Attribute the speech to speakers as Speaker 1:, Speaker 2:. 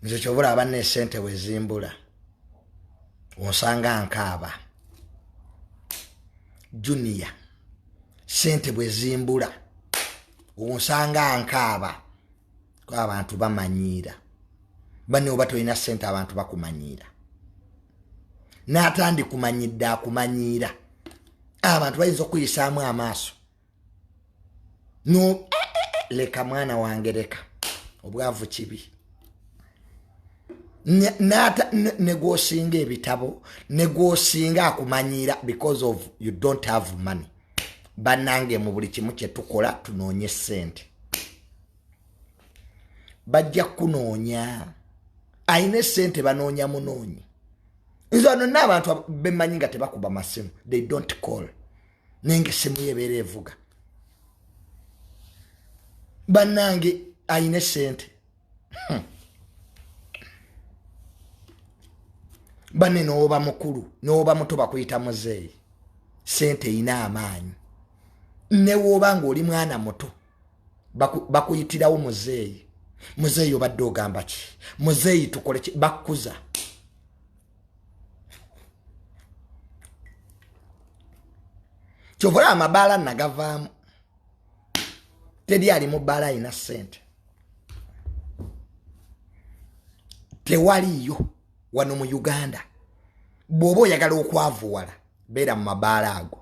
Speaker 1: nze kyobula abanne sente wezimbula osanga nkaaba Junior sente bwezimbula osanga nkaaba kwa abantu bamanyira banne oba toyina sente abantu bakumanyira n'atandi kumanyidde akumanyira abantu bayinza okuyisaamu amaaso no leka mwana wange leka obwavu kibi nata negosinga ebitabo negosinga akumanyira because of you don't have money banange mu buli kimu kye tukola tunoonye sente bajja kunoonya ayine sente banoonya munoonyi nzo n'abantu bemanyi nga tebakuba masimu they don't call nenge simu yebeera evuga banange ayine sente banne n'oba mukulu n'oba muto bakuyita muzeeyi sente ina amaanyi ne woba ng'oli mwana muto bakuyitirawo muzeeyi muzeeyi obadde ogamba ki muzeeyi tukole ki bakkuza kyovula amabaala nagavaamu teri ali mu bbaala ayina sente tewaliyo wano mu Uganda bw'oba oyagala okwavuwala beera mu mabaala ago